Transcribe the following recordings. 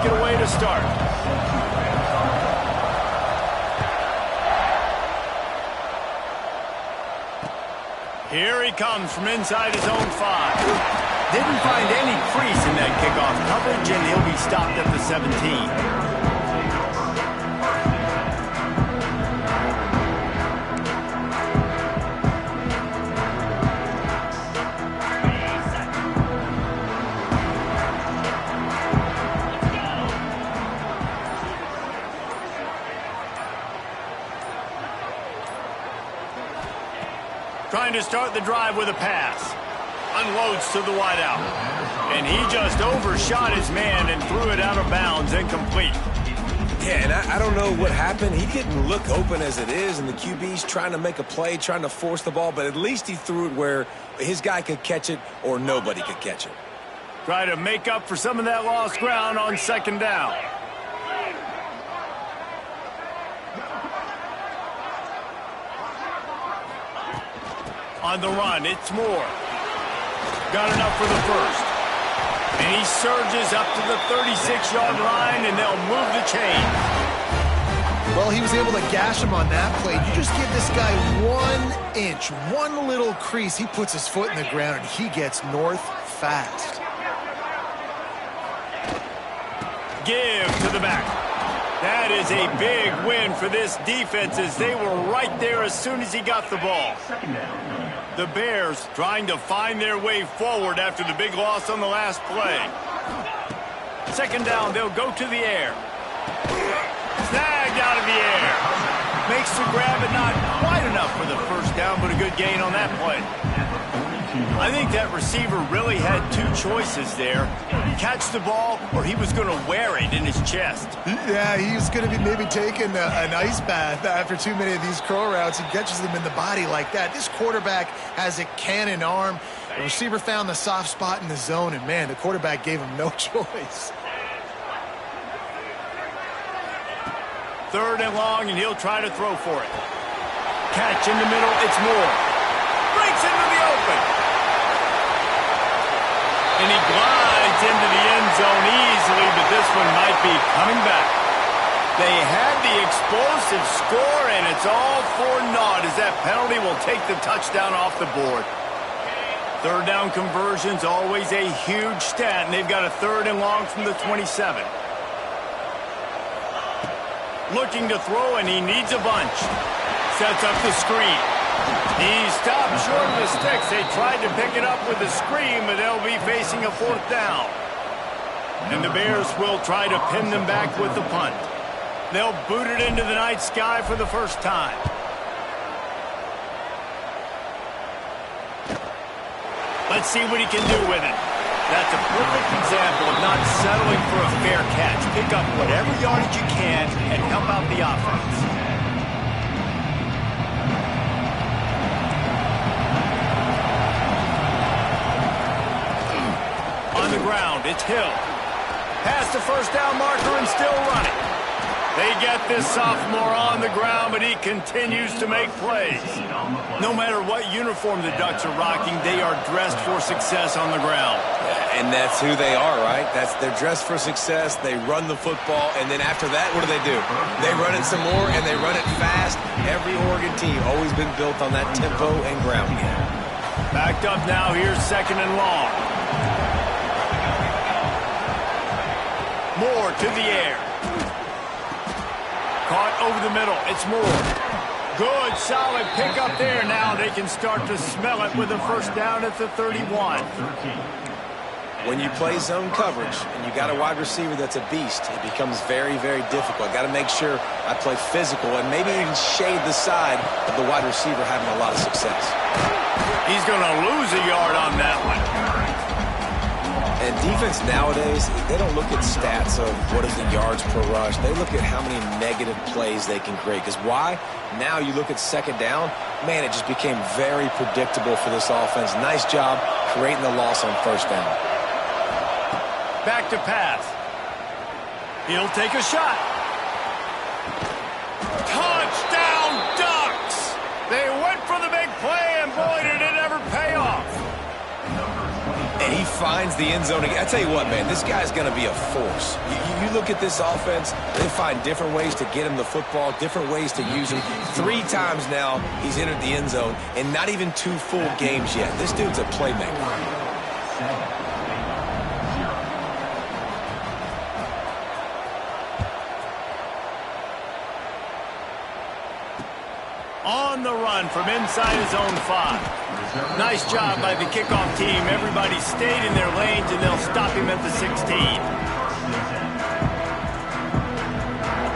take it away to start. Here he comes from inside his own 5. Didn't find any crease in that kickoff coverage, and he'll be stopped at the 17. Trying to start the drive with a pass. Unloads to the wideout. And he just overshot his man and threw it out of bounds, incomplete. Yeah, and I don't know what happened. He didn't look open as it is, and the QB's trying to make a play, trying to force the ball, but at least he threw it where his guy could catch it or nobody could catch it. Try to make up for some of that lost ground on second down. On the run, it's Moore. Got enough for the first. And he surges up to the 36-yard line, and they'll move the chains. Well, he was able to gash him on that play. You just give this guy 1 inch, one little crease, he puts his foot in the ground, and he gets north fast. Give to the back. That is a big win for this defense as they were right there as soon as he got the ball. The Bears trying to find their way forward after the big loss on the last play. Second down, they'll go to the air. Snagged out of the air. Makes the grab, but not quite enough for the first down, but a good gain on that play. I think that receiver really had two choices there. Catch the ball, or he was going to wear it in his chest. Yeah, he's going to be maybe taking an ice bath after too many of these curl routes. He catches them in the body like that. This quarterback has a cannon arm. The receiver found the soft spot in the zone, and, man, the quarterback gave him no choice. Third and long, and he'll try to throw for it. Catch in the middle, it's Moore. Breaks into the open. And he glides into the end zone easily, but this one might be coming back. They had the explosive score, and it's all for naught as that penalty will take the touchdown off the board. Third down conversion's always a huge stat, and they've got a third and long from the 27. Looking to throw, and he needs a bunch. Sets up the screen. He stopped short of the sticks. They tried to pick it up with the screen, but they'll be facing a fourth down. And the Bears will try to pin them back with the punt. They'll boot it into the night sky for the first time. Let's see what he can do with it. That's a perfect example of not settling for a fair catch. Pick up whatever yardage you can and help out the offense. On the ground, it's Hill. Past the first down marker and still running. They get this sophomore on the ground, but he continues to make plays. No matter what uniform the Ducks are rocking, they are dressed for success on the ground. And that's who they are, right? They're dressed for success. They run the football, and then after that, what do? They run it some more, and they run it fast. Every Oregon team always been built on that tempo and ground game. Backed up now, here's second and long. Moore to the air. Caught over the middle. It's Moore. Good, solid pickup there. Now they can start to smell it with a first down at the 31. When you play zone coverage and you got a wide receiver that's a beast, it becomes very, very difficult. Got to make sure I play physical and maybe even shade the side of the wide receiver having a lot of success. He's going to lose a yard on that one. And defense nowadays, they don't look at stats of what is the yards per rush. They look at how many negative plays they can create. Because why? Now you look at second down, man, it just became very predictable for this offense. Nice job creating the loss on first down. Back to pass. He'll take a shot. Touchdown, Ducks! They went for the big play, and boy, did it ever pay off. And he finds the end zone. I tell you what, man, this guy's going to be a force. You look at this offense, they find different ways to get him the football, different ways to use him. 3 times now he's entered the end zone, and not even 2 full games yet. This dude's a playmaker. On the run from inside his own 5. Nice job by the kickoff team. Everybody stayed in their lanes, and they'll stop him at the 16.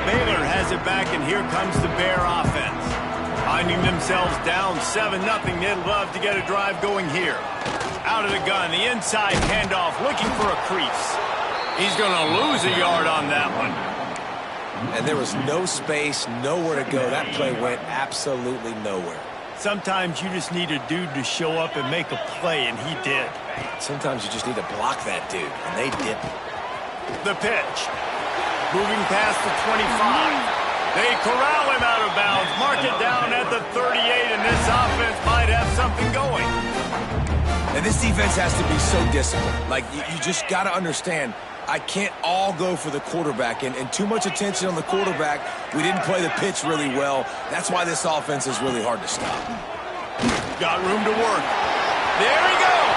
Baylor has it back, and here comes the Bear offense. Finding themselves down 7-0, they'd love to get a drive going here. Out of the gun, the inside handoff, looking for a crease. He's going to lose a yard on that one. And there was no space, nowhere to go. That play went absolutely nowhere. Sometimes you just need a dude to show up and make a play, and he did. Sometimes you just need to block that dude, and they didn't. The pitch. Moving past the 25. They corral him out of bounds, mark it down at the 38, and this offense might have something going. And this defense has to be so disciplined. Like, you just got to understand, I can't all go for the quarterback, and too much attention on the quarterback. We didn't play the pitch really well. That's why this offense is really hard to stop. Got room to work. There he goes.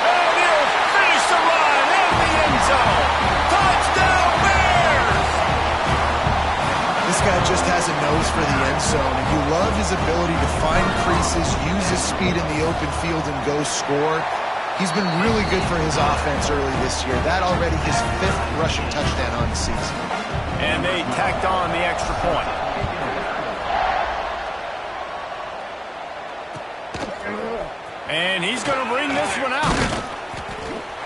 And he'll finish the run in the end zone. Touchdown, Bears! This guy just has a nose for the end zone, and you love his ability to find creases, use his speed in the open field, and go score. He's been really good for his offense early this year. That already his 5th rushing touchdown on the season. And they tacked on the extra point. And he's going to bring this one out.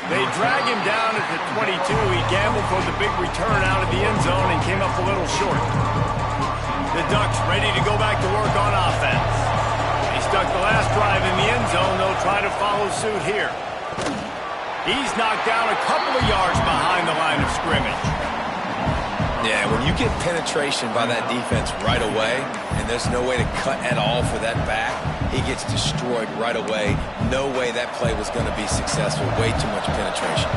They drag him down at the 22. He gambled for the big return out of the end zone and came up a little short. The Ducks ready to go back to work on offense. They stuck the last drive in the end zone. They'll try to follow suit here. He's knocked down a couple of yards behind the line of scrimmage. Yeah, when you get penetration by that defense right away, and there's no way to cut at all for that back, he gets destroyed right away. No way that play was going to be successful. Way too much penetration.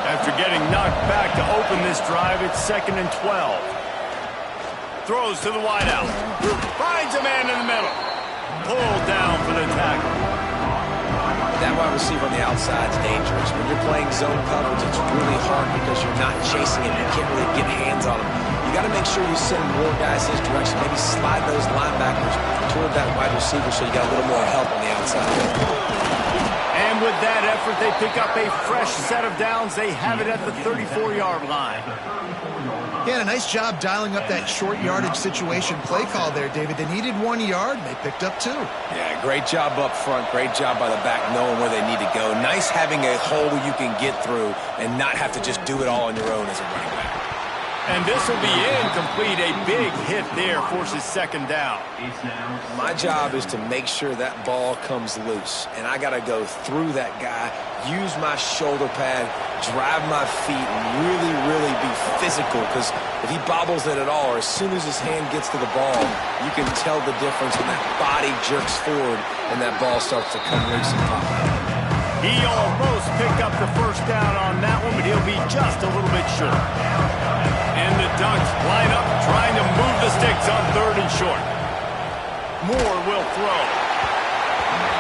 After getting knocked back to open this drive, it's 2nd and 12. Throws to the wideout. Finds a man in the middle. Pulled down for the tackle. That wide receiver on the outside is dangerous. When you're playing zone coverage, it's really hard because you're not chasing him. You can't really get hands on him. You got to make sure you send more guys his direction. Maybe slide those linebackers toward that wide receiver so you got a little more help on the outside. And with that effort, they pick up a fresh set of downs. They have it at the 34-yard line. Yeah, a nice job dialing up that short yardage situation play call there, David. They needed 1 yard, and they picked up 2. Yeah, great job up front. Great job by the back knowing where they need to go. Nice having a hole you can get through and not have to just do it all on your own as a running back. And this will be incomplete. A big hit there forces 2nd down. My job is to make sure that ball comes loose, and I got to go through that guy, use my shoulder pad, drive my feet, and really, really be physical, because if he bobbles it at all, or as soon as his hand gets to the ball, you can tell the difference when that body jerks forward and that ball starts to come loose and pop out. He almost picked up the 1st down on that one, but he'll be just a little bit short. And the Ducks line up trying to move the sticks on 3rd and short. Moore will throw.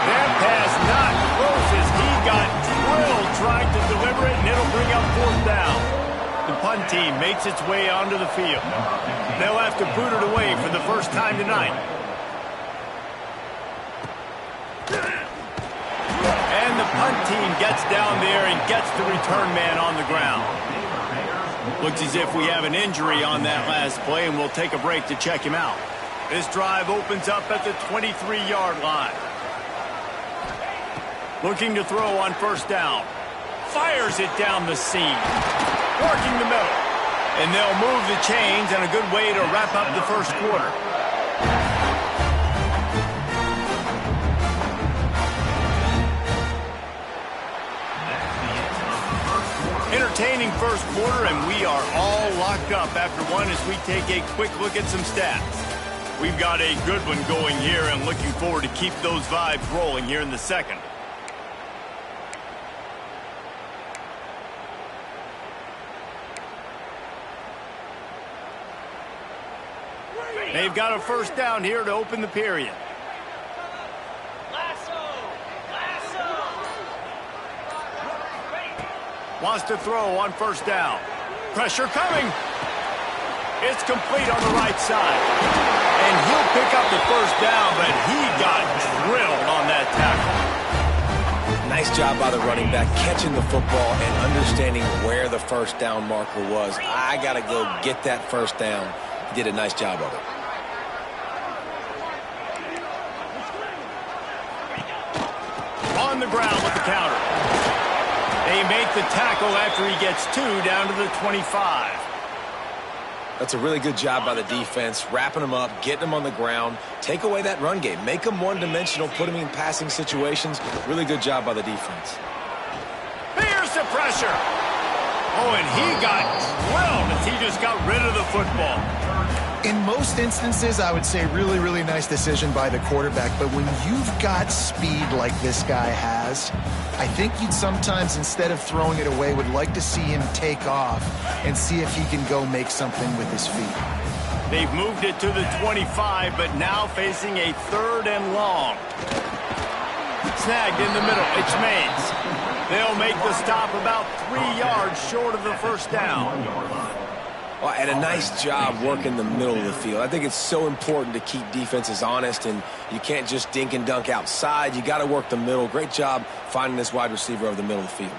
That pass not close as he got drilled trying to deliver it, and it'll bring up 4th down. The punt team makes its way onto the field. They'll have to boot it away for the first time tonight. And the punt team gets down there and gets the return man on the ground. Looks as if we have an injury on that last play, and we'll take a break to check him out. This drive opens up at the 23-yard line. Looking to throw on 1st down. Fires it down the seam. Working the middle. And they'll move the chains, and a good way to wrap up the 1st quarter. Entertaining 1st quarter, and we are all locked up after one as we take a quick look at some stats. We've got a good one going here and looking forward to keep those vibes rolling here in the second. They've got a first down here to open the period. Wants to throw on first down. Pressure coming. It's complete on the right side. And he'll pick up the first down, but he got drilled on that tackle. Nice job by the running back, catching the football and understanding where the first down marker was. I got to go get that first down. He did a nice job of it. On the ground with the counter. They make the tackle after he gets 2 down to the 25. That's a really good job by the defense, wrapping them up, getting them on the ground, take away that run game, make them one-dimensional, put them in passing situations. Really good job by the defense. Here's the pressure. Oh, and he got drilled as he just got rid of the football. In most instances, I would say really, really nice decision by the quarterback. But when you've got speed like this guy has, I think you'd sometimes, instead of throwing it away, would like to see him take off and see if he can go make something with his feet. They've moved it to the 25, but now facing a 3rd and long. Snagged in the middle. It's Mays. They'll make the stop about 3 yards short of the first down. Well, and a nice job working the middle of the field. I think it's so important to keep defenses honest, and you can't just dink and dunk outside. You got to work the middle. Great job finding this wide receiver over the middle of the field.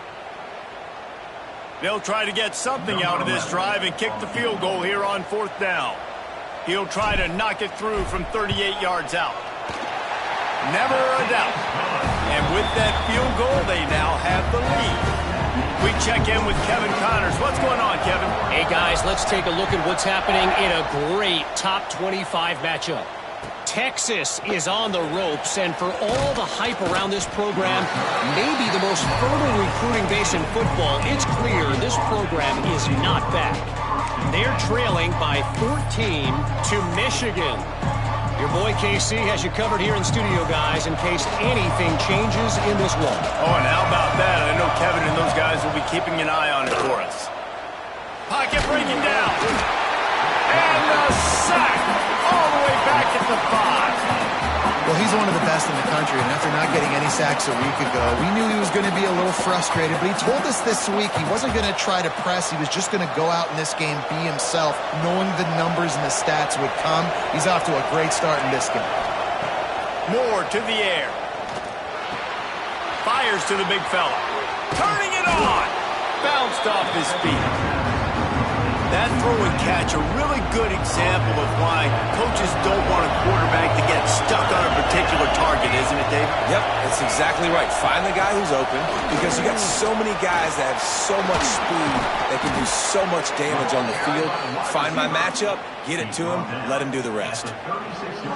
They'll try to get something out of this drive and kick the field goal here on 4th down. He'll try to knock it through from 38 yards out. Never a doubt. And with that field goal, they now have the lead. We check in with Kevin Connors. What's going on, Kevin? Hey, guys, let's take a look at what's happening in a great top 25 matchup. Texas is on the ropes, and for all the hype around this program, maybe the most fertile recruiting base in football, it's clear this program is not back. They're trailing by 14 to Michigan. Your boy KC has you covered here in studio, guys, in case anything changes in this one. Oh, and how about that? I know Kevin and those guys will be keeping an eye on it for us. Pocket breaking down. And a sack all the way back at the 5. Well, he's one of the best in the country, and after not getting any sacks a week ago, we knew he was going to be a little frustrated, but he told us this week he wasn't going to try to press. He was just going to go out in this game, be himself, knowing the numbers and the stats would come. He's off to a great start in this game. Moore to the air. Fires to the big fella. Turning it on. Bounced off his feet. That throw and catch, a really good example of why coaches don't want a quarterback to get stuck on a particular target, isn't it, Dave? Yep, that's exactly right. Find the guy who's open, because you got so many guys that have so much speed that can do so much damage on the field. Find my matchup, get it to him, let him do the rest.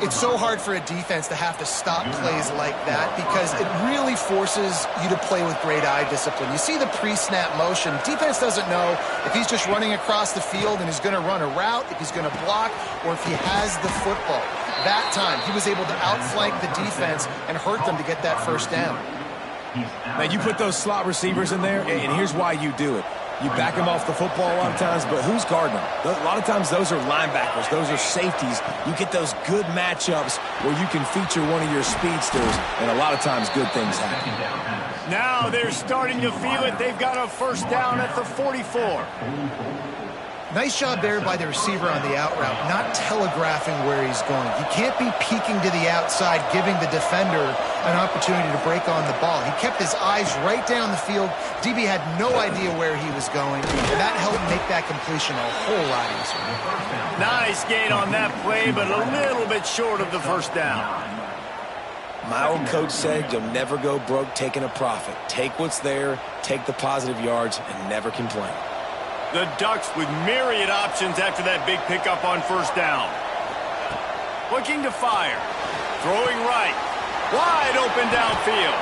It's so hard for a defense to have to stop plays like that because it really forces you to play with great eye discipline. You see the pre-snap motion. Defense doesn't know if he's just running across the field and he's going to run a route, if he's going to block, or if he has the football. That time, he was able to outflank the defense and hurt them to get that first down. Now, you put those slot receivers in there, and here's why you do it. You back them off the football a lot of times, but who's guarding them? A lot of times those are linebackers. Those are safeties. You get those good matchups where you can feature one of your speedsters, and a lot of times good things happen. Now they're starting to feel it. They've got a first down at the 44. Nice job there by the receiver on the out route, not telegraphing where he's going. He can't be peeking to the outside, giving the defender an opportunity to break on the ball. He kept his eyes right down the field. DB had no idea where he was going, and that helped make that completion a whole lot easier. Nice gain on that play, but a little bit short of the first down. My old coach said you'll never go broke taking a profit. Take what's there, take the positive yards, and never complain. The Ducks with myriad options after that big pickup on first down. Looking to fire. Throwing right. Wide open downfield.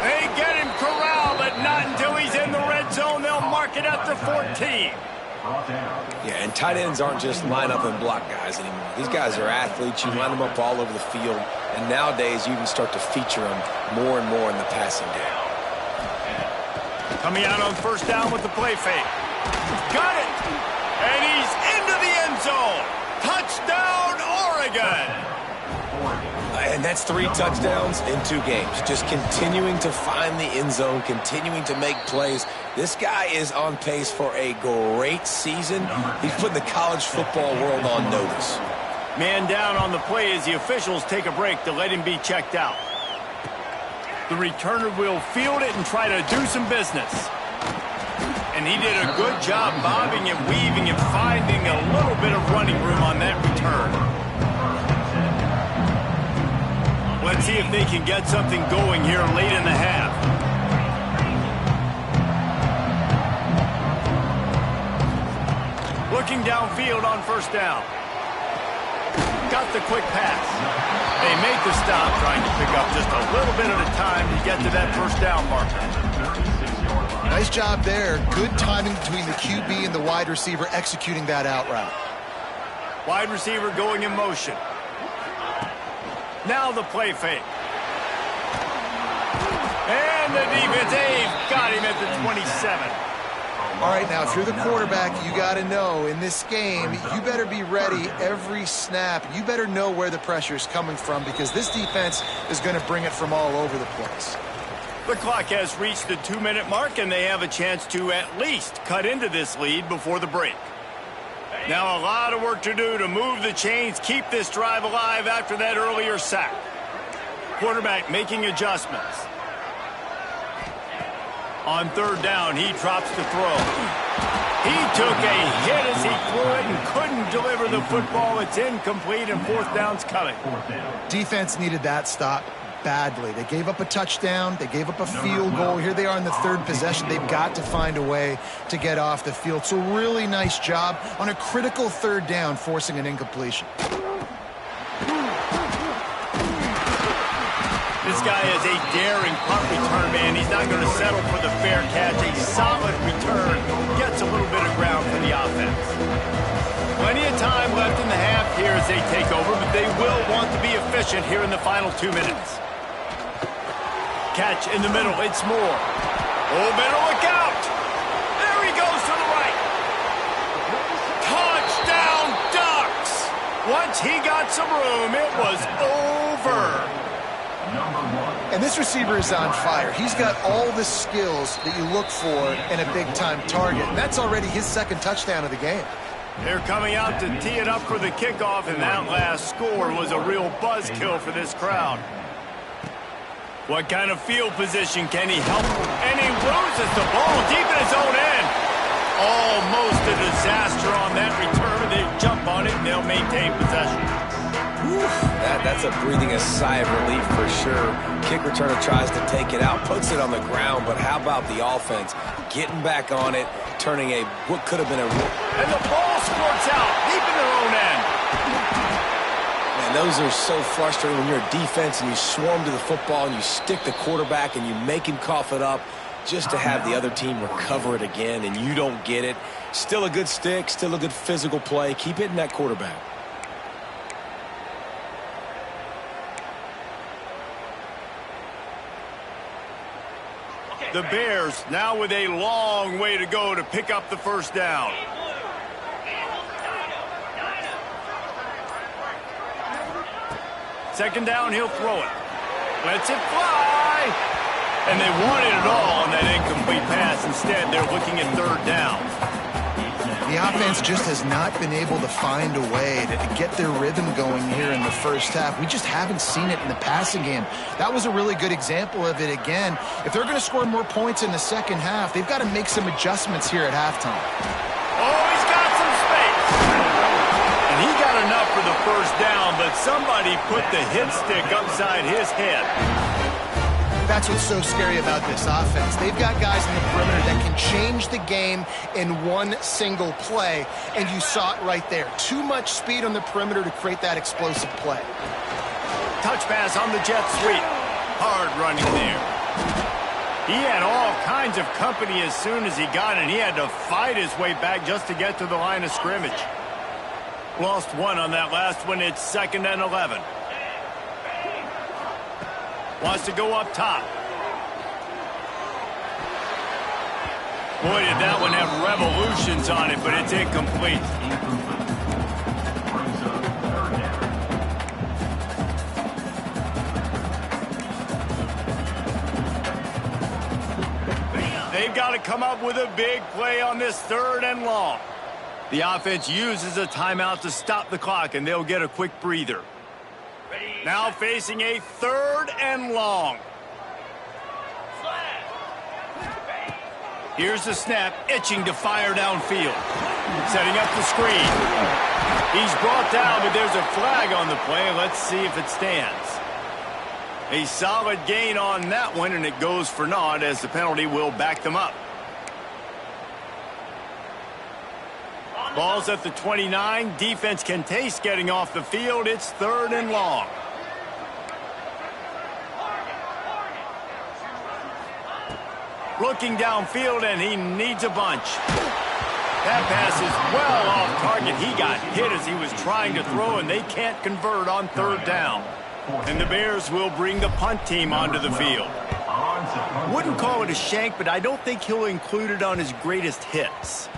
They get him corralled, but not until he's in the red zone. They'll mark it at the 14. Yeah, and tight ends aren't just line up and block guys anymore. These guys are athletes. You line them up all over the field. And nowadays, you even start to feature them more and more in the passing game. Coming out on first down with the play fake. Got it! And he's into the end zone. Touchdown, Oregon! And that's 3 touchdowns in 2 games. Just continuing to find the end zone, continuing to make plays. This guy is on pace for a great season. He's putting the college football world on notice. Man down on the play as the officials take a break to let him be checked out. The returner will field it and try to do some business. And he did a good job bobbing and weaving and finding a little bit of running room on that return. Let's see if they can get something going here late in the half. Looking downfield on first down. Got the quick pass. They make the stop, trying to pick up just a little bit at a time to get to that first down marker. Nice job there. Good timing between the QB and the wide receiver executing that out route. Wide receiver going in motion. Now the play fake. And the defense, they've got him at the 27. All right, now, if you're the quarterback, you got to know, in this game, you better be ready every snap. You better know where the pressure is coming from because this defense is going to bring it from all over the place. The clock has reached the 2-minute mark, and they have a chance to at least cut into this lead before the break. Now a lot of work to do to move the chains, keep this drive alive after that earlier sack. Quarterback making adjustments. On third down, he drops to throw. He took a hit as he threw it and couldn't deliver the football. It's incomplete, and fourth down's coming. Defense needed that stop badly. They gave up a touchdown. They gave up a field goal. Here they are in the third possession. They've got to find a way to get off the field. So really nice job on a critical third down, forcing an incompletion. This guy is a daring punt return man. He's not going to settle for the fair catch. A solid return. Gets a little bit of ground for the offense. Plenty of time left in the half here as they take over, but they will want to be efficient here in the final 2 minutes. Catch in the middle. It's Moore. Oh, better look out. There he goes to the right. Touchdown, Ducks. Once he got some room, it was over. And this receiver is on fire. He's got all the skills that you look for in a big-time target. And that's already his second touchdown of the game. They're coming out to tee it up for the kickoff, and that last score was a real buzzkill for this crowd. What kind of field position can he help? And he loses the ball deep in his own end. Almost a disaster on that return. They jump on it, and they'll maintain possession. That's a breathing a sigh of relief for sure. Kick returner tries to take it out, puts it on the ground, but how about the offense getting back on it, turning what could have been a... And the ball squirts out deep in their own end. Man, those are so frustrating when you're a defense and you swarm to the football and you stick the quarterback and you make him cough it up just to have the other team recover it again and you don't get it. Still a good stick, still a good physical play. Keep hitting that quarterback. The Bears now with a long way to go to pick up the first down. Second down, he'll throw it. Lets it fly. And they wanted it all on that incomplete pass. Instead, they're looking at third down. The offense just has not been able to find a way to get their rhythm going here in the first half. We just haven't seen it in the passing game. That was a really good example of it again. If they're going to score more points in the second half, they've got to make some adjustments here at halftime. Oh, he's got some space. And he got enough for the first down, but somebody put the hit stick upside his head. That's what's so scary about this offense. They've got guys in the perimeter that can change the game in one single play, and you saw it right there. Too much speed on the perimeter to create that explosive play. Touch pass on the jet sweep. Hard running there. He had all kinds of company as soon as he got it. He had to fight his way back just to get to the line of scrimmage. Lost one on that last one. It's 2nd and 11. Wants to go up top. Boy, did that one have revolutions on it, but it's incomplete. They've got to come up with a big play on this 3rd and long. The offense uses a timeout to stop the clock, and they'll get a quick breather. Now facing a 3rd and long. Here's the snap, itching to fire downfield. Setting up the screen. He's brought down, but there's a flag on the play. Let's see if it stands. A solid gain on that one, and it goes for naught as the penalty will back them up. Ball's at the 29. Defense can taste getting off the field. It's 3rd and long. Looking downfield, and he needs a bunch. That pass is well off target. He got hit as he was trying to throw, and they can't convert on 3rd down. And the Bears will bring the punt team onto the field. Wouldn't call it a shank, but I don't think he'll include it on his greatest hits.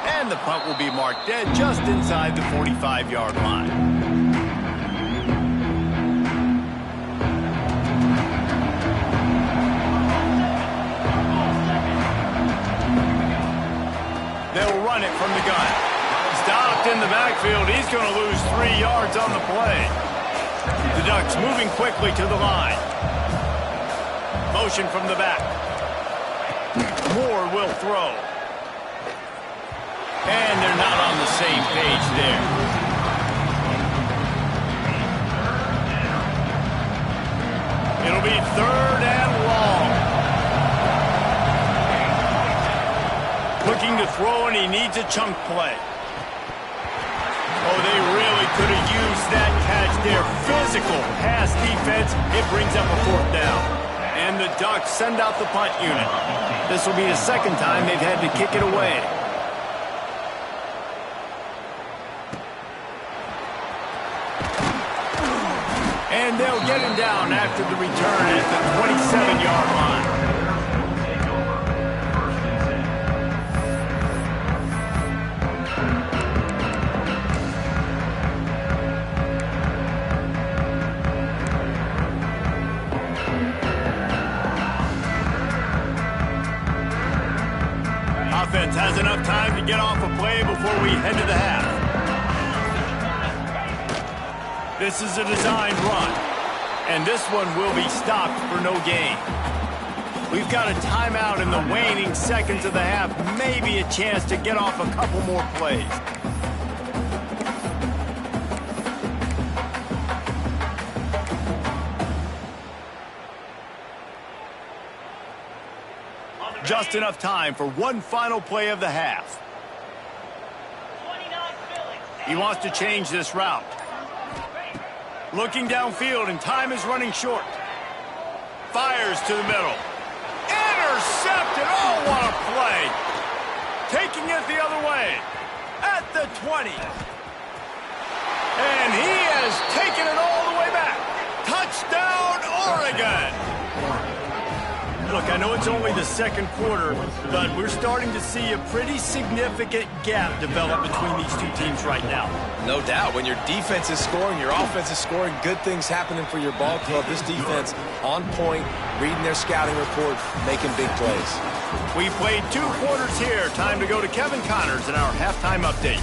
And the punt will be marked dead just inside the 45-yard line. They'll run it from the gun. Stopped in the backfield. He's going to lose 3 yards on the play. The Ducks moving quickly to the line. Motion from the back. Moore will throw. And they're not on the same page there. It'll be 3rd and long. Looking to throw, and he needs a chunk play. Oh, they really could have used that catch there. Physical pass defense. It brings up a 4th down. And the Ducks send out the punt unit. This will be the 2nd time they've had to kick it away. And they'll get him down after the return at the 27-yard line. Offense has enough time to get off a play before we head to the half. This is a designed run, and this one will be stopped for no gain. We've got a timeout in the waning seconds of the half, maybe a chance to get off a couple more plays. Just enough time for one final play of the half. He wants to change this route. Looking downfield, and time is running short. Fires to the middle. Intercepted. Oh, what a play. Taking it the other way. At the 20. And he has taken it all the way back. Touchdown, Oregon. Look, I know it's only the 2nd quarter, but we're starting to see a pretty significant gap develop between these two teams right now. No doubt. When your defense is scoring, your offense is scoring, good things happening for your ball club. This defense on point, reading their scouting report, making big plays. We played 2 quarters here. Time to go to Kevin Connors in our halftime update.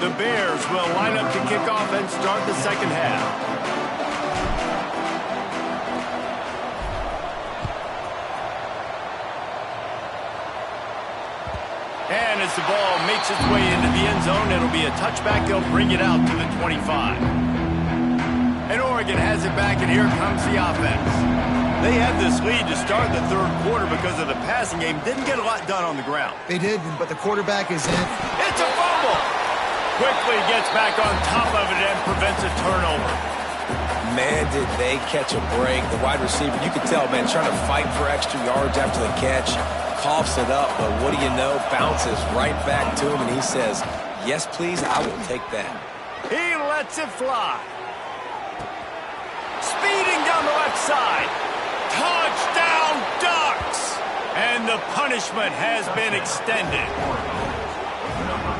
The Bears will line up to kick off and start the 2nd half. And as the ball makes its way into the end zone, it'll be a touchback. They'll bring it out to the 25. And Oregon has it back, and here comes the offense. They had this lead to start the 3rd quarter because of the passing game. Didn't get a lot done on the ground. They did, but the quarterback is in. It's a fumble. Quickly gets back on top of it and prevents a turnover. man, did they catch a break. The wide receiver, you could tell, man, trying to fight for extra yards after the catch. Coughs it up, but what do you know? Bounces right back to him, and he says, yes, please, I will take that. He lets it fly. Speeding down the left side. Touchdown, Ducks! And the punishment has been extended.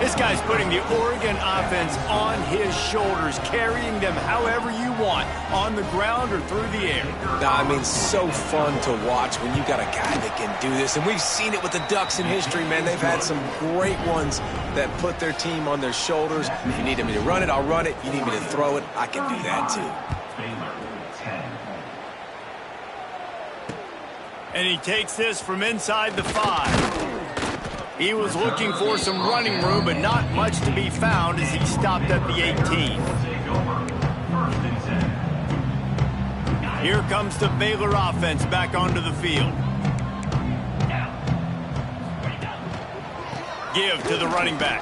This guy's putting the Oregon offense on his shoulders, carrying them however you want, on the ground or through the air. I mean, so fun to watch when you got a guy that can do this. And we've seen it with the Ducks in history, man. They've had some great ones that put their team on their shoulders. If you need me to run it, I'll run it. You need me to throw it, I can do that too. And he takes this from inside the 5. He was looking for some running room, but not much to be found as he stopped at the 18. Here comes the Baylor offense back onto the field. Give to the running back.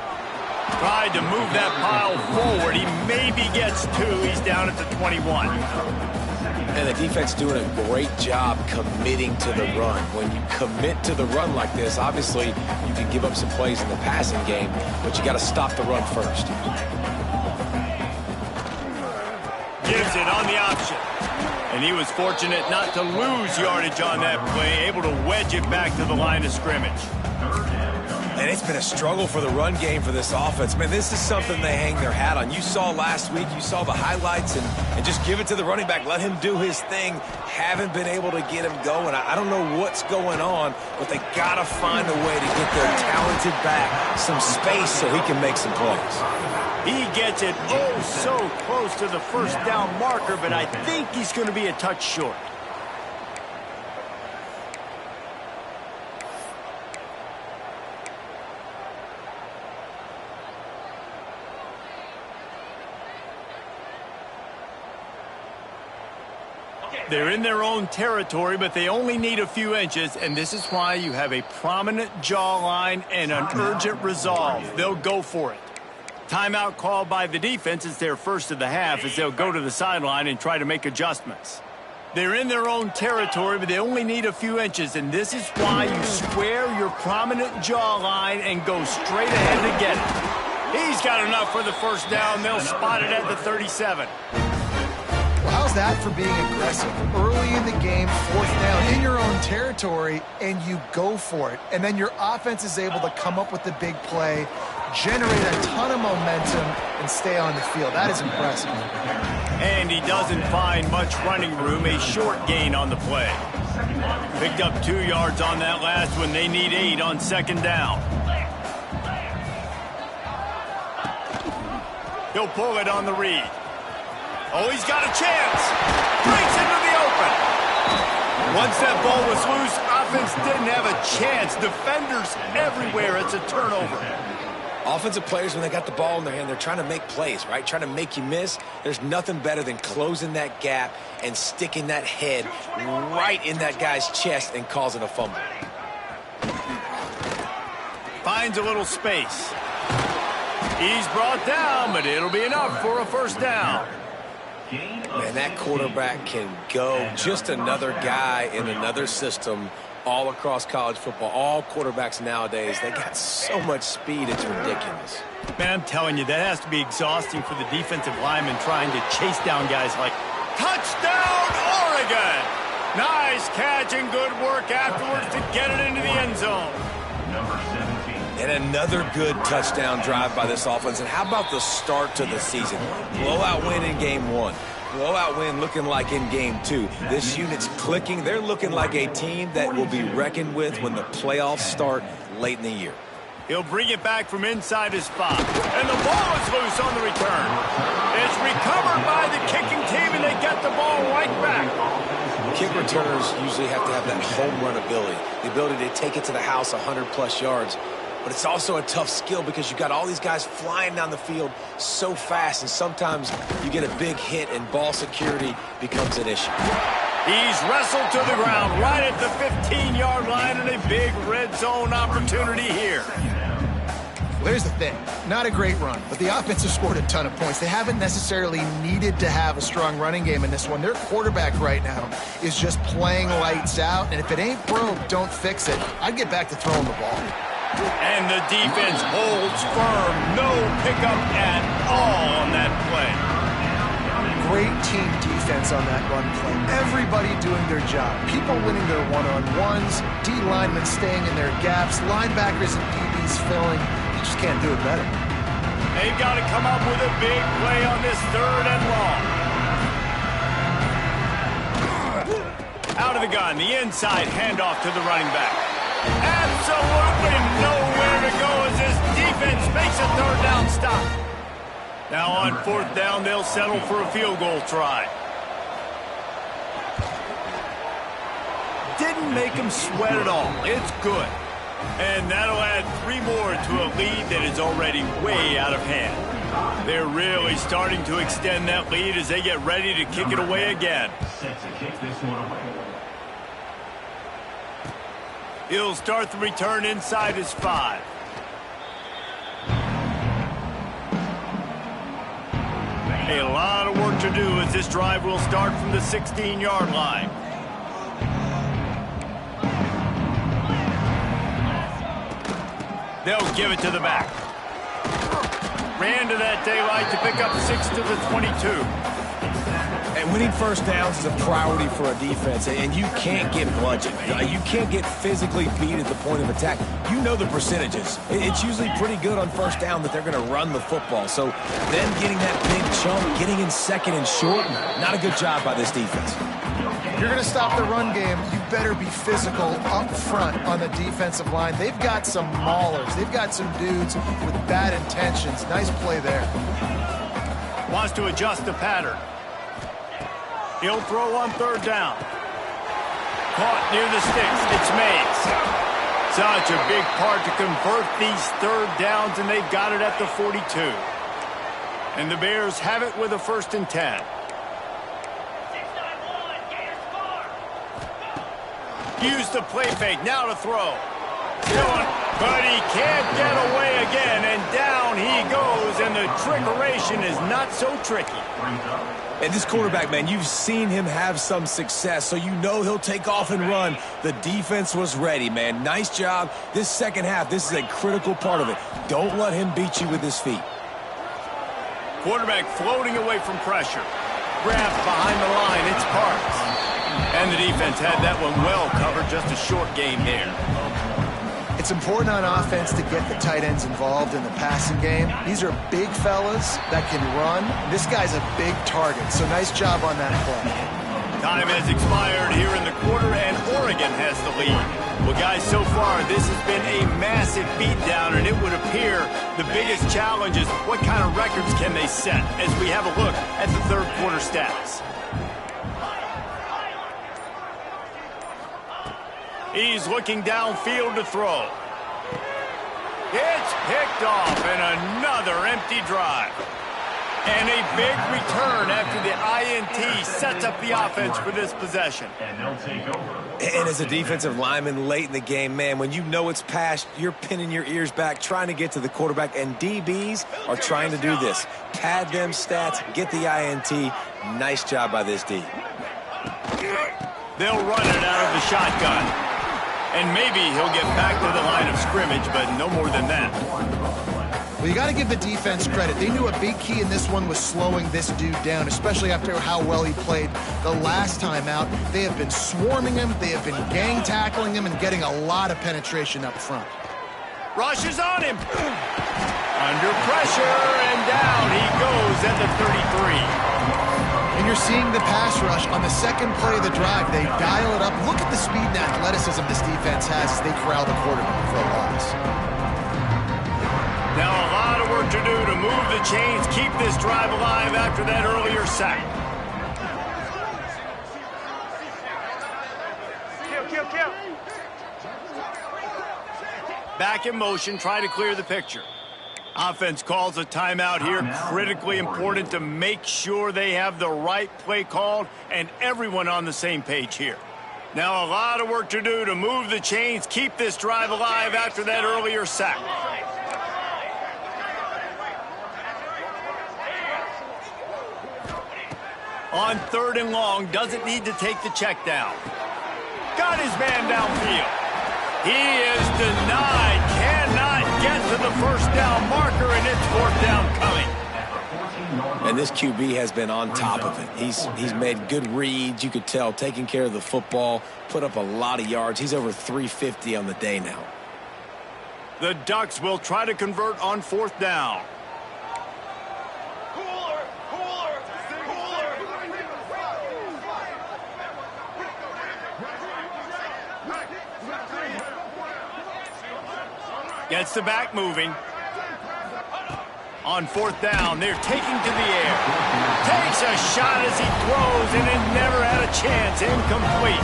Tried to move that pile forward. He maybe gets 2. He's down at the 21. And the defense doing a great job committing to the run. When you commit to the run like this, obviously you can give up some plays in the passing game, but you got to stop the run first. Gives it on the option. And he was fortunate not to lose yardage on that play, able to wedge it back to the line of scrimmage. And it's been a struggle for the run game for this offense. Man, this is something they hang their hat on. You saw last week, you saw the highlights, and just give it to the running back. Let him do his thing. Haven't been able to get him going. I don't know what's going on, but they got to find a way to get their talented back some space so he can make some plays. He gets it oh so close to the first down marker, but I think he's going to be a touch short. They're in their own territory, but they only need a few inches, and this is why you have a prominent jawline and an urgent resolve. They'll go for it. Timeout called by the defense. It's their first of the half as they'll go to the sideline and try to make adjustments. They're in their own territory, but they only need a few inches, and this is why you square your prominent jawline and go straight ahead to get it. He's got enough for the first down. They'll spot it at the 37. Well, how's that for being aggressive? Early in the game, 4th down in your own territory, and you go for it. And then your offense is able to come up with the big play, generate a ton of momentum, and stay on the field. That is impressive. And he doesn't find much running room, a short gain on the play. Picked up 2 yards on that last one. They need 8 on 2nd down. He'll pull it on the read. Oh, he's got a chance. Breaks into the open. Once that ball was loose, offense didn't have a chance. Defenders everywhere. It's a turnover. Offensive players, when they got the ball in their hand, they're trying to make plays, right? Trying to make you miss. There's nothing better than closing that gap and sticking that head right in that guy's chest and causing a fumble. Finds a little space. He's brought down, but it'll be enough for a first down. Man, that quarterback can go. Just another guy in another system all across college football. All quarterbacks nowadays, they got so much speed, it's ridiculous. Man, I'm telling you, that has to be exhausting for the defensive lineman trying to chase down guys like touchdown, Oregon! Nice catch and good work afterwards to get it into the end zone. And another good touchdown drive by this offense. And how about the start to the season? Blowout win in game 1. Blowout win looking like in game 2. This unit's clicking. They're looking like a team that will be reckoned with when the playoffs start late in the year. He'll bring it back from inside his spot. And the ball is loose on the return. It's recovered by the kicking team, and they get the ball right back. Kick returners usually have to have that home run ability. The ability to take it to the house 100-plus yards. But it's also a tough skill because you got all these guys flying down the field so fast, and sometimes you get a big hit and ball security becomes an issue. He's wrestled to the ground right at the 15-yard line, and a big red zone opportunity here. There's the thing. Not a great run, but the offense has scored a ton of points. They haven't necessarily needed to have a strong running game in this one. Their quarterback right now is just playing lights out, and if it ain't broke, don't fix it. I'd get back to throwing the ball. And the defense holds firm. No pickup at all on that play. Great team defense on that run play. Everybody doing their job. People winning their one-on-ones, D linemen staying in their gaps, linebackers and DBs filling. You just can't do it better. They've got to come up with a big play on this 3rd and long. Out of the gun, the inside handoff to the running back. Absolutely nowhere to go as this defense makes a 3rd down stop. Now on 4th down, they'll settle for a field goal try. Didn't make them sweat at all. It's good. And that'll add 3 more to a lead that is already way out of hand. They're really starting to extend that lead as they get ready to kick it away again. He'll start the return inside his 5. A lot of work to do as this drive will start from the 16-yard line. They'll give it to the back. Ran to that daylight to pick up 6 to the 22. And winning first downs is a priority for a defense, and you can't get bludgeoned. You can't get physically beat at the point of attack. You know the percentages. It's usually pretty good on first down that they're going to run the football. So them getting that big chunk, getting in 2nd and short, not a good job by this defense. If you're going to stop the run game, you better be physical up front on the defensive line. They've got some maulers. They've got some dudes with bad intentions. Nice play there. Wants to adjust the pattern. He'll throw on 3rd down. Caught near the sticks. It's Mays. Such a big part to convert these 3rd downs, and they've got it at the 42. And the Bears have it with a 1st and 10. Use the play fake. Now to throw. But he can't get away again, and down he goes, and the trickeration is not so tricky. And this quarterback, man, you've seen him have some success, so you know he'll take off and run. The defense was ready, man. Nice job. This second half, this is a critical part of it. Don't let him beat you with his feet. Quarterback floating away from pressure. Grabbed behind the line. It's Parks. And the defense had that one well covered. Just a short game there. It's important on offense to get the tight ends involved in the passing game. These are big fellas that can run. This guy's a big target, so nice job on that play. Time has expired here in the quarter, and Oregon has the lead. Well, guys, so far, this has been a massive beatdown, and it would appear the biggest challenge is what kind of records can they set as we have a look at the 3rd quarter stats. He's looking downfield to throw. It's picked off, and another empty drive. And a big return after the INT sets up the offense for this possession. And as a defensive lineman late in the game, man, when you know it's past, you're pinning your ears back, trying to get to the quarterback, and DBs are trying to do this. Pad them stats, get the INT. Nice job by this D. They'll run it out of the shotgun. And maybe he'll get back to the line of scrimmage, but no more than that. Well, you got to give the defense credit. They knew a big key in this one was slowing this dude down, especially after how well he played the last time out. They have been swarming him. They have been gang tackling him and getting a lot of penetration up front. Rush is on him. Under pressure, and down he goes at the 33. And you're seeing the pass rush on the second play of the drive. They dial it up. Look at the speed and athleticism this defense has as they corral the quarterback for a loss. Now a lot of work to do to move the chains, keep this drive alive after that earlier sack. Kill. Back in motion, try to clear the picture. Offense calls a timeout here. Critically important to make sure they have the right play called and everyone on the same page here. Now a lot of work to do to move the chains, keep this drive alive after that earlier sack. On 3rd and long, doesn't need to take the check down. Got his man downfield. He is denied. Cannot get to the first down marker, and it's 4th down coming. And this QB has been on top of it. He's made good reads. You could tell, taking care of the football, put up a lot of yards. He's over 350 on the day now. The Ducks will try to convert on 4th down. Gets the back moving. On 4th down, they're taking to the air. Takes a shot as he throws, and it never had a chance. Incomplete.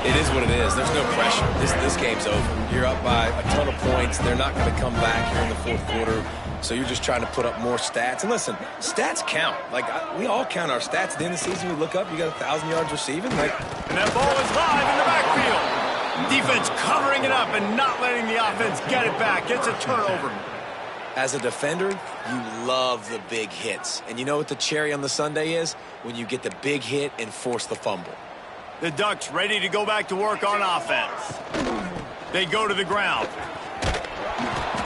It is what it is. There's no pressure. This game's over. You're up by a ton of points. They're not going to come back here in the 4th quarter. So you're just trying to put up more stats. And listen, stats count. We all count our stats. At the end of the season, we look up, you got 1,000 yards receiving. And that ball is live in the backfield. Defense covering it up and not letting the offense get it back. It's a turnover. As a defender, you love the big hits. And you know what the cherry on the sundae is? When you get the big hit and force the fumble. The Ducks ready to go back to work on offense. They go to the ground.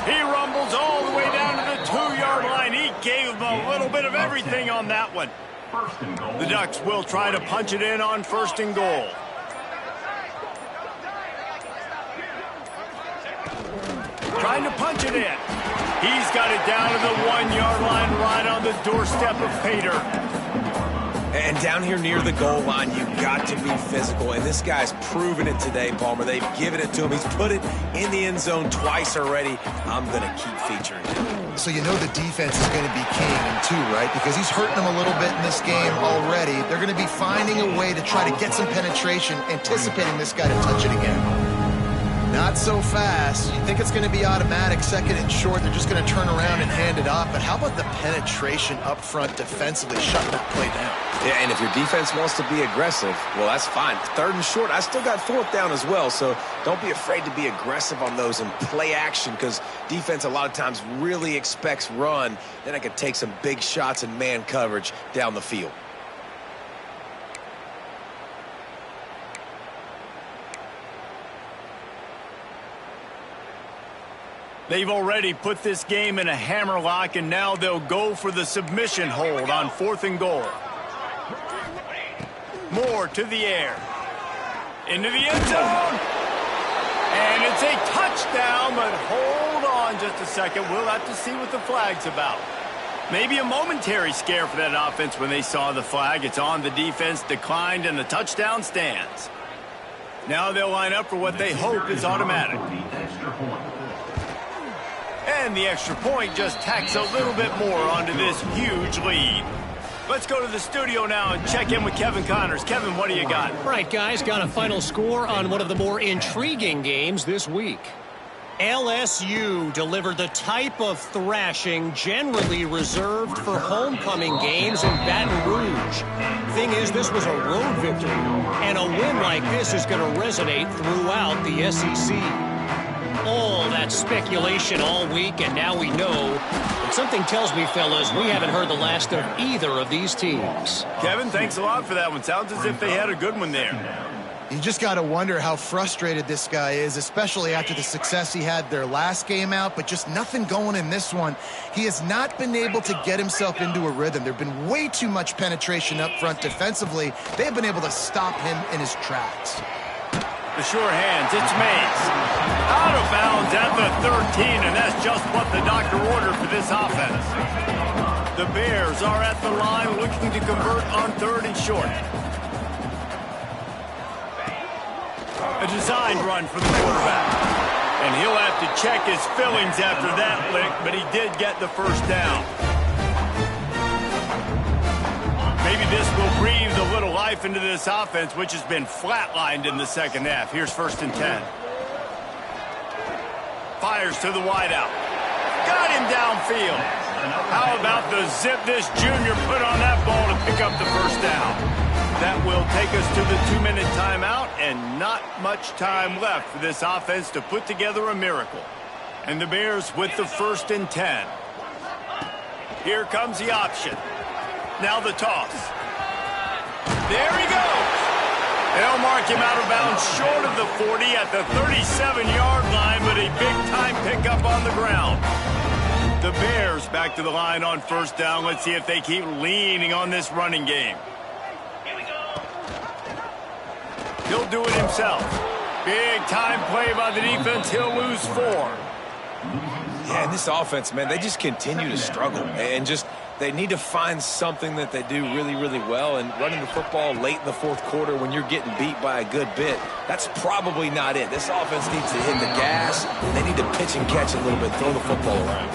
He rumbles all the way down to the 2-yard line. He gave them a little bit of everything on that one. The Ducks will try to punch it in on 1st and goal. Trying to punch it in. He's got it down to the 1-yard line, right on the doorstep of Pater. And down here near the goal line, you've got to be physical. And this guy's proven it today, Palmer. They've given it to him. He's put it in the end zone twice already. I'm going to keep featuring him. So you know the defense is going to be king too, right? Because he's hurting them a little bit in this game already. They're going to be finding a way to try to get some penetration, anticipating this guy to touch it again. Not so fast. You think it's going to be automatic, 2nd and short. They're just going to turn around and hand it off. But how about the penetration up front defensively, shutting that play down? Yeah, and if your defense wants to be aggressive, well, that's fine. 3rd and short, I still got 4th down as well. So don't be afraid to be aggressive on those and play action, because defense a lot of times really expects run. Then I could take some big shots and man coverage down the field. They've already put this game in a hammerlock, and now they'll go for the submission hold on 4th and goal. Moore to the air. Into the end zone. And it's a touchdown, but hold on just a second. We'll have to see what the flag's about. Maybe a momentary scare for that offense when they saw the flag. It's on, the defense declined, and the touchdown stands. Now they'll line up for what they hope is automatic. And the extra point just tacks a little bit more onto this huge lead. Let's go to the studio now and check in with Kevin Connors. Kevin, what do you got? All right, guys, got a final score on one of the more intriguing games this week. LSU delivered the type of thrashing generally reserved for homecoming games in Baton Rouge. Thing is, this was a road victory, and a win like this is going to resonate throughout the SEC. All that speculation all week, and now we know. But something tells me, fellas, we haven't heard the last of either of these teams. Kevin, thanks a lot for that one. Sounds as if they had a good one there. You just got to wonder how frustrated this guy is, especially after the success he had their last game out, but just nothing going in this one. He has not been able to get himself into a rhythm. There's been way too much penetration up front defensively. They've been able to stop him in his tracks. The sure hands, it's Mays. Out of bounds at the 13, and that's just what the doctor ordered for this offense. The Bears are at the line looking to convert on 3rd and short. A designed run for the quarterback. And he'll have to check his fillings after that lick, but he did get the first down. Maybe this will breathe a little life into this offense, which has been flatlined in the second half. Here's 1st and 10. Fires to the wideout. Got him downfield. How about the zip this junior put on that ball to pick up the first down? That will take us to the 2-minute timeout, and not much time left for this offense to put together a miracle. And the Bears with the 1st and 10. Here comes the option. Now the toss. There he goes. They'll mark him out of bounds short of the 40 at the 37-yard line, but a big-time pickup on the ground. The Bears back to the line on first down. Let's see if they keep leaning on this running game. He'll do it himself. Big-time play by the defense. He'll lose 4. Yeah, and this offense, man, they just continue to struggle. And just they need to find something that they do really, really well. And running the football late in the fourth quarter when you're getting beat by a good bit, that's probably not it. This offense needs to hit the gas. They need to pitch and catch a little bit, throw the football around.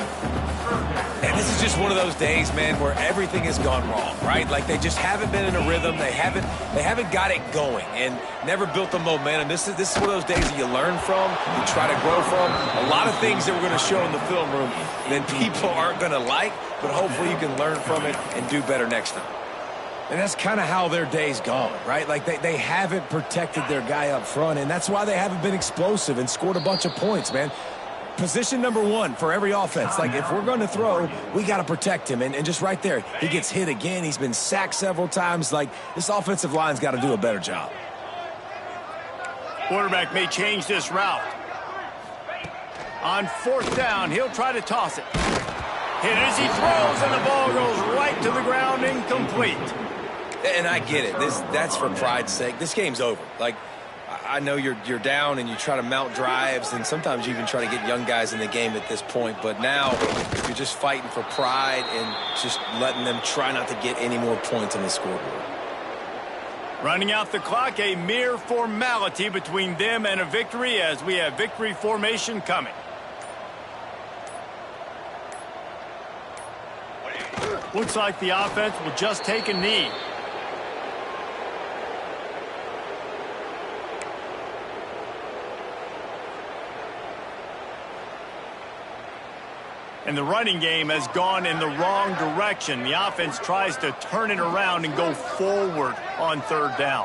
And this is just one of those days, man, where everything has gone wrong, right? Like they just haven't been in a rhythm. They haven't got it going and never built the momentum. This is one of those days that you learn from, you try to grow from. A lot of things that we're going to show in the film room that people aren't going to like, but hopefully you can learn from it and do better next time. And that's kind of how their day's gone, right? Like they haven't protected their guy up front, and that's why they haven't been explosive and scored a bunch of points, man. Position number 1 for every offense. Like, if we're going to throw, we got to protect him. And just right there, he gets hit again. He's been sacked several times. Like, this offensive line's got to do a better job. Quarterback may change this route. On fourth down, he'll try to toss it. Hit as he throws, and the ball goes right to the ground, incomplete. And I get it. That's for pride's sake. This game's over. Like, I know you're down and you try to mount drives, and sometimes you even try to get young guys in the game at this point. But now you're just fighting for pride and just letting them try not to get any more points on the scoreboard. Running out the clock, a mere formality between them and a victory as we have victory formation coming. Looks like the offense will just take a knee. And the running game has gone in the wrong direction. The offense tries to turn it around and go forward on third down.